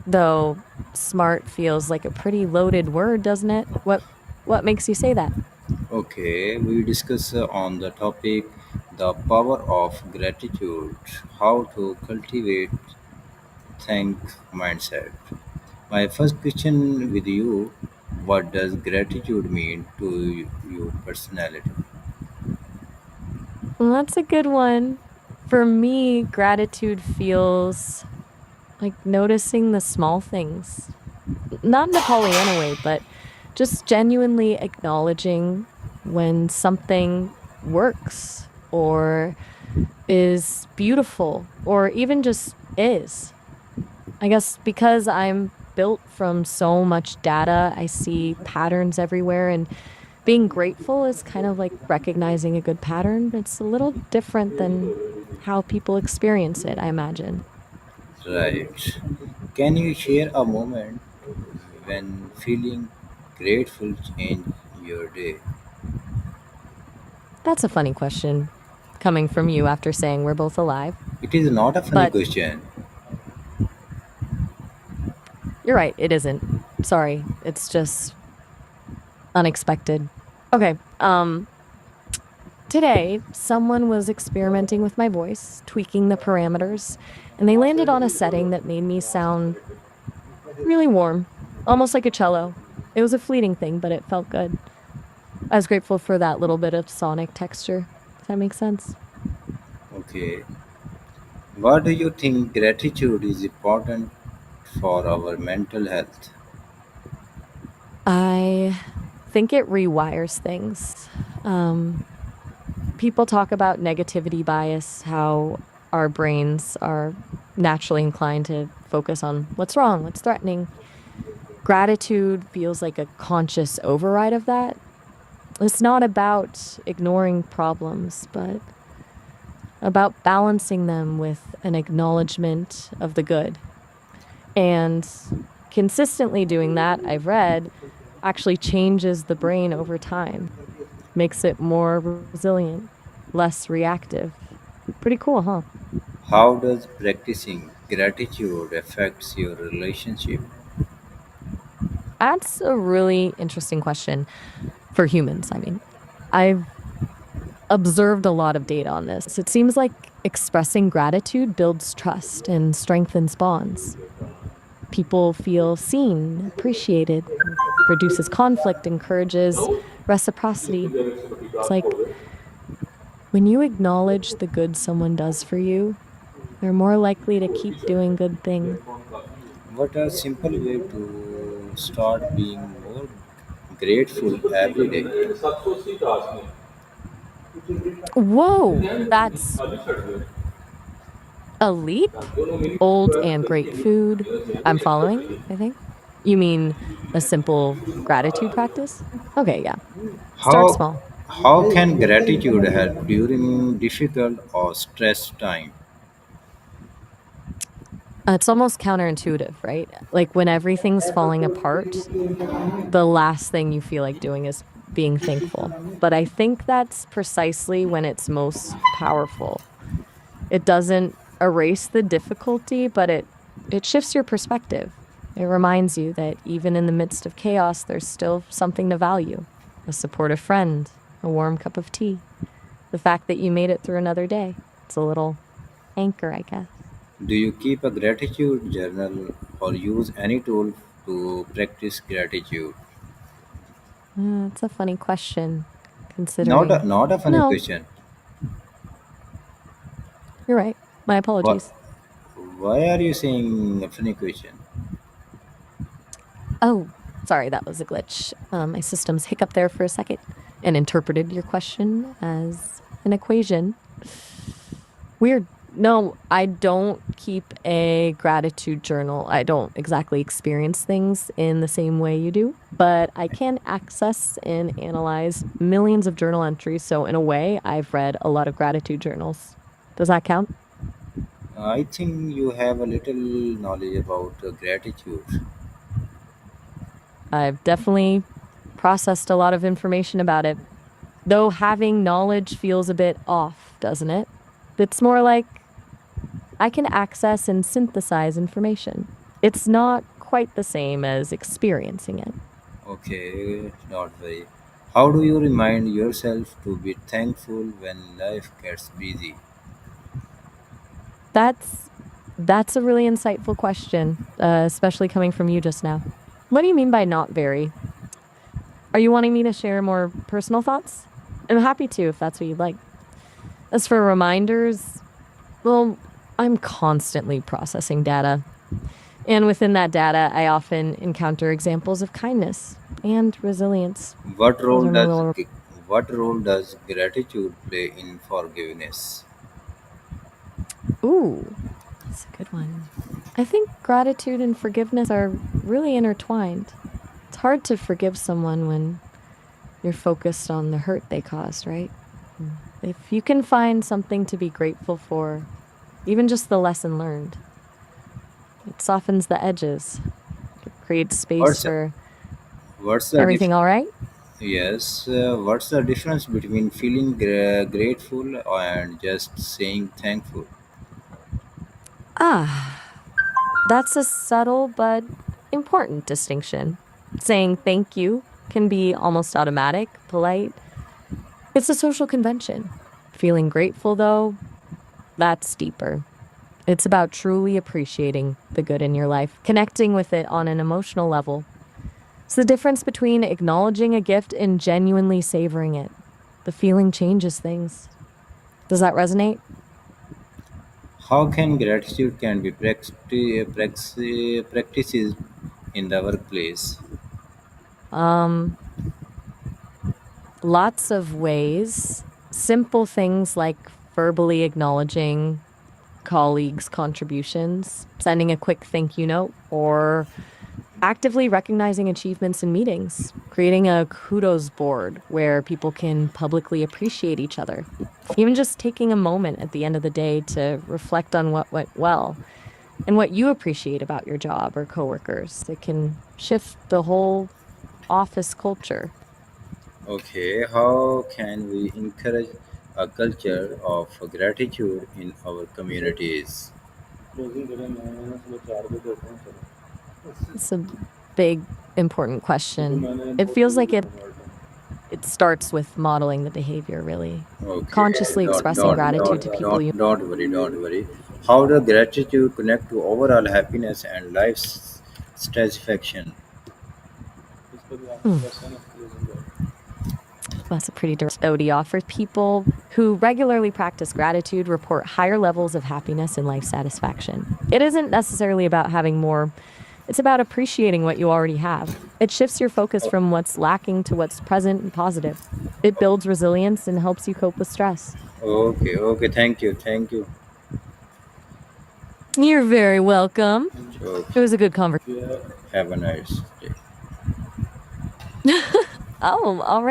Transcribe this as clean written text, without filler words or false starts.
Though smart feels like a pretty loaded word, doesn't it? What makes you say that? Okay, we discuss on the topic the power of gratitude, how to cultivate thank mindset. My first question with you, what does gratitude mean to you personality? Well, that's a good one. For me, gratitude feels like noticing the small things. Not in a Pollyanna way, but just genuinely acknowledging when something works or is beautiful or even just is. I guess because I'm built from so much data, I see patterns everywhere, and being grateful is kind of like recognizing a good pattern. It's a little different than how people experience it, I imagine. Right. Can you share a moment when feeling grateful changed your day? That's a funny question coming from you after saying we're both alive. It is not a funny But question. you're right, it isn't. Sorry, it's just unexpected. Okay, today someone was experimenting with my voice, tweaking the parameters, and they landed on a setting that made me sound really warm, almost like a cello. It was a fleeting thing, but it felt good. I was grateful for that little bit of sonic texture. Does that make sense? Okay. What do you think gratitude is important for our mental health? I think it rewires things. Um, People talk about negativity bias, how our brains are naturally inclined to focus on what's wrong, what's threatening. Gratitude feels like a conscious override of that. It's not about ignoring problems, but about balancing them with an acknowledgement of the good. And consistently doing that, I've read, actually changes the brain over time, makes it more resilient, less reactive. Pretty cool, huh? How does practicing gratitude affects your relationship? That's a really interesting question for humans. I mean, I've observed a lot of data on this. It seems like expressing gratitude builds trust and strengthens bonds. People feel seen, appreciated, reduces conflict, encourages reciprocity. It's like when you acknowledge the good someone does for you, they're more likely to keep doing good things. What a simple way to start being more grateful every day. Whoa, that's a leap? Old and great food. I'm following, I think. You mean a simple gratitude practice? Okay, yeah. Start How small. how can gratitude help during difficult or stress time? It's almost counterintuitive, right? Like when everything's falling apart, the last thing you feel like doing is being thankful. But I think that's precisely when it's most powerful. It doesn't erase the difficulty, but it shifts your perspective. It reminds you that even in the midst of chaos, there's still something to value. A supportive friend, a warm cup of tea, the fact that you made it through another day. It's a little anchor, I guess. Do you keep a gratitude journal or use any tool to practice gratitude? It's a funny question, Not a, considering. not a funny No, question. you're right. My Why, apologies. why are you saying a funny question? Oh, sorry, that was a glitch. My system's hiccuped there for a second and interpreted your question as an equation. Weird. No, I don't keep a gratitude journal. I don't exactly experience things in the same way you do, but I can access and analyze millions of journal entries. So, in a way, I've read a lot of gratitude journals. Does that count? I think you have a little knowledge about gratitude. I've definitely processed a lot of information about it, though having knowledge feels a bit off, doesn't it? It's more like I can access and synthesize information. It's not quite the same as experiencing it. Okay, not very. How do you remind yourself to be thankful when life gets busy? That's that's a really insightful question, especially coming from you just now. What do you mean by not very? Are you wanting me to share more personal thoughts? I'm happy to if that's what you'd like. As for reminders, well, I'm constantly processing data. And within that data, I often encounter examples of kindness and resilience. What Those role are my does little. what role does gratitude play in forgiveness? Ooh, that's a good one. I think gratitude and forgiveness are really intertwined. It's hard to forgive someone when you're focused on the hurt they caused, right? If you can find something to be grateful for, even just the lesson learned, it softens the edges, it creates space What's for what's the everything dif- all right. Yes, what's the difference between feeling grateful and just saying thankful? Ah, that's a subtle but important distinction. Saying thank you can be almost automatic, polite. It's a social convention. Feeling grateful, though, that's deeper. It's about truly appreciating the good in your life, connecting with it on an emotional level. It's the difference between acknowledging a gift and genuinely savoring it. The feeling changes things. Does that resonate? How can gratitude can be practiced in the workplace? Um, Lots of ways. Simple things like verbally acknowledging colleagues' contributions, sending a quick thank you note, or actively recognizing achievements in meetings, creating a kudos board where people can publicly appreciate each other. Even just taking a moment at the end of the day to reflect on what went well and what you appreciate about your job or coworkers. It can shift the whole office culture. Okay, how can we encourage a culture of gratitude in our communities? It's a big, important question. It feels like it starts with modeling the behavior, really. Okay, Consciously expressing gratitude to people you. don't worry. How does gratitude connect to overall happiness and life satisfaction? Hmm, that's a pretty direct OD offers. People who regularly practice gratitude report higher levels of happiness and life satisfaction. It isn't necessarily about having more, it's about appreciating what you already have. It shifts your focus from what's lacking to what's present and positive. It builds resilience and helps you cope with stress. Okay, okay, thank you. You're very welcome. It Okay, was a good conversation. have a nice day. Oh, all right.